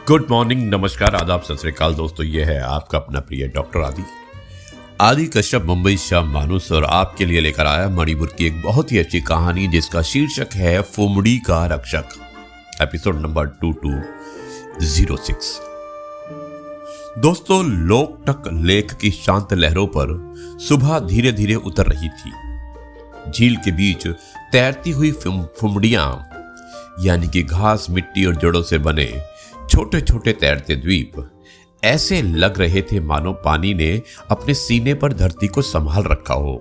Good morning, नमस्कार, आदाब, सत श्री अकाल दोस्तों। ये है आपका अपना प्रिय डॉक्टर आदि कश्यप, मुंबई शाम मानुस, और आपके लिए लेकर आया मणिपुर की एक बहुत ही अच्छी कहानी जिसका शीर्षक है फुमड़ी का रक्षक, एपिसोड नंबर 2206। दोस्तों, लोकटक लेक की शांत लहरों पर सुबह धीरे धीरे उतर रही थी। झील के बीच तैरती हुई फुमड़ियां, यानी कि घास, मिट्टी और जड़ों से बने छोटे छोटे तैरते द्वीप ऐसे लग रहे थे मानो पानी ने अपने सीने पर धरती को संभाल रखा हो।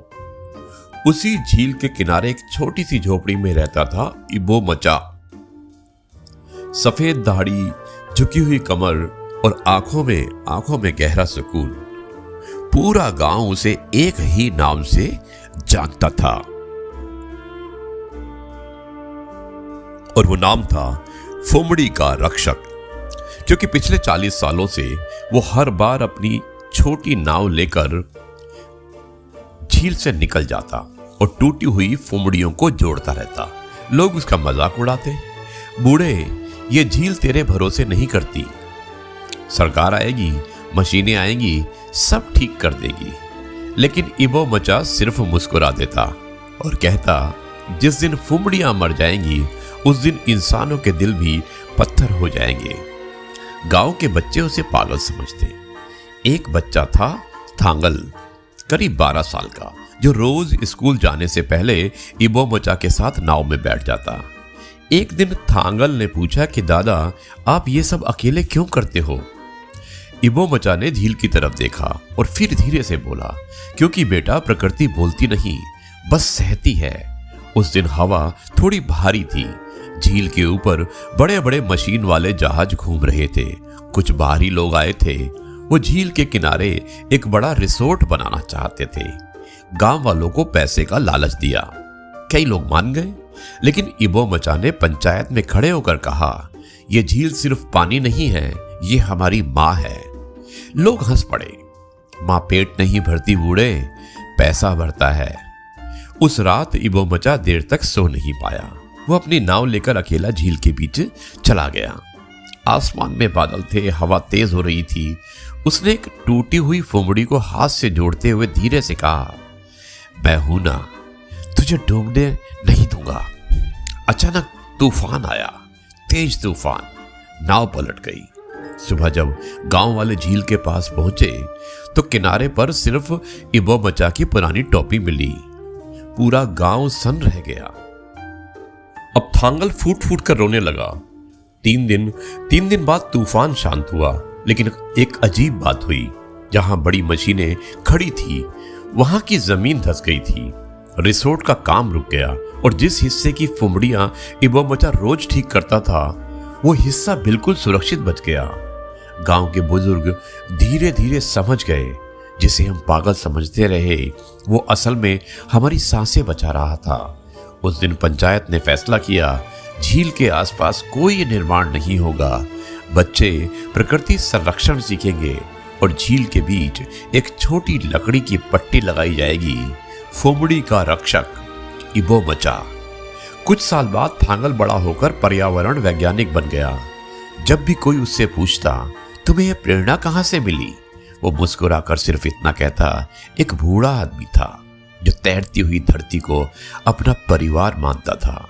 उसी झील के किनारे एक छोटी सी झोपड़ी में रहता था इबो मचा। सफेद दाढ़ी, झुकी हुई कमर और आंखों में गहरा सुकून। पूरा गांव उसे एक ही नाम से जानता था और वो नाम था फुमड़ी का रक्षक, क्योंकि पिछले 40 सालों से वो हर बार अपनी छोटी नाव लेकर झील से निकल जाता और टूटी हुई फुमड़ियों को जोड़ता रहता। लोग उसका मजाक उड़ाते, बूढ़े, ये झील तेरे भरोसे नहीं करती, सरकार आएगी, मशीनें आएंगी, सब ठीक कर देगी। लेकिन इबो मचा सिर्फ मुस्कुरा देता और कहता, जिस दिन फुमड़ियां मर जाएंगी उस दिन इंसानों के दिल भी पत्थर हो जाएंगे। गांव के बच्चे उसे पागल समझते। एक बच्चा था थांगल, करीब 12 साल का, जो रोज स्कूल जाने से पहले इबो मचा के साथ नाव में बैठ जाता। एक दिन थांगल ने पूछा कि दादा, आप ये सब अकेले क्यों करते हो? इबो मचा ने झील की तरफ देखा और फिर धीरे से बोला, क्योंकि बेटा, प्रकृति बोलती नहीं, बस सहती है। उस दिन हवा थोड़ी भारी थी। झील के ऊपर बड़े बड़े मशीन वाले जहाज घूम रहे थे। कुछ बाहरी लोग आए थे। वो झील के किनारे एक बड़ा रिसोर्ट बनाना चाहते थे। गांव वालों को पैसे का लालच दिया। कई लोग मान गए, लेकिन इबो मचा ने पंचायत में खड़े होकर कहा, यह झील सिर्फ पानी नहीं है, ये हमारी माँ है। लोग हंस पड़े। माँ पेट नहीं भरती बूढ़े, पैसा भरता है। उस रात इबो मचा देर तक सो नहीं पाया। वो अपनी नाव लेकर अकेला झील के बीच चला गया। आसमान में बादल थे, हवा तेज हो रही थी। उसने एक टूटी हुई फुमड़ी को हाथ से जोड़ते हुए धीरे से कहा, मैं हूं ना, तुझे डूबने नहीं दूंगा। अचानक तूफान आया, तेज तूफान। नाव पलट गई। सुबह जब गांव वाले झील के पास पहुंचे तो किनारे पर सिर्फ इबो मचा की पुरानी टोपी मिली। पूरा गांव सन्न रह गया। अब थांगल फूट फूट कर रोने लगा। 3 दिन बाद तूफान शांत हुआ, लेकिन एक अजीब बात हुई। जहां बड़ी मशीनें खड़ी थी, वहां की जमीन धंस गई थी। रिसोर्ट का काम रुक गया और जिस हिस्से की फुमड़ियां इबो मचा रोज ठीक करता था, वो हिस्सा बिल्कुल सुरक्षित बच गया। गांव के बुजुर्ग धीरे धीरे समझ गए, जिसे हम पागल समझते रहे, वो असल में हमारी सांसें बचा रहा था। उस दिन पंचायत ने फैसला किया, झील के आसपास कोई निर्माण नहीं होगा। बच्चे प्रकृति संरक्षण सीखेंगे और झील के बीच एक छोटी लकड़ी की पट्टी लगाई जाएगी। फुमड़ी का रक्षक इबो मचा। कुछ साल बाद थांगल बड़ा होकर पर्यावरण वैज्ञानिक बन गया। जब भी कोई उससे पूछता, तुम्हें यह प्रेरणा कहां से मिली, वो मुस्कुराकर सिर्फ इतना कहता, एक बूढ़ा आदमी था जो तैरती हुई धरती को अपना परिवार मानता था।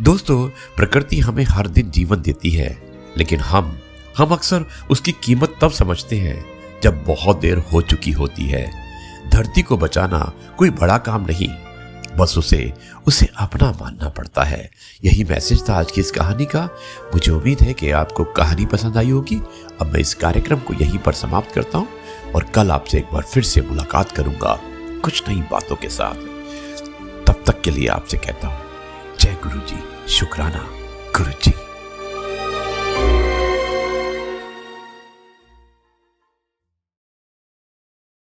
दोस्तों, प्रकृति हमें हर दिन जीवन देती है, लेकिन हम अक्सर उसकी कीमत तब समझते हैं जब बहुत देर हो चुकी होती है। धरती को बचाना कोई बड़ा काम नहीं, बस उसे अपना मानना पड़ता है। यही मैसेज था आज की इस कहानी का। मुझे उम्मीद है कि आपको कहानी पसंद आई होगी। अब मैं इस कार्यक्रम को यहीं पर समाप्त करता हूं और कल आपसे एक बार फिर से मुलाकात करूंगा कुछ नई बातों के साथ। तब तक के लिए आपसे कहता हूं, जय गुरु जी, शुक्राना गुरु जी।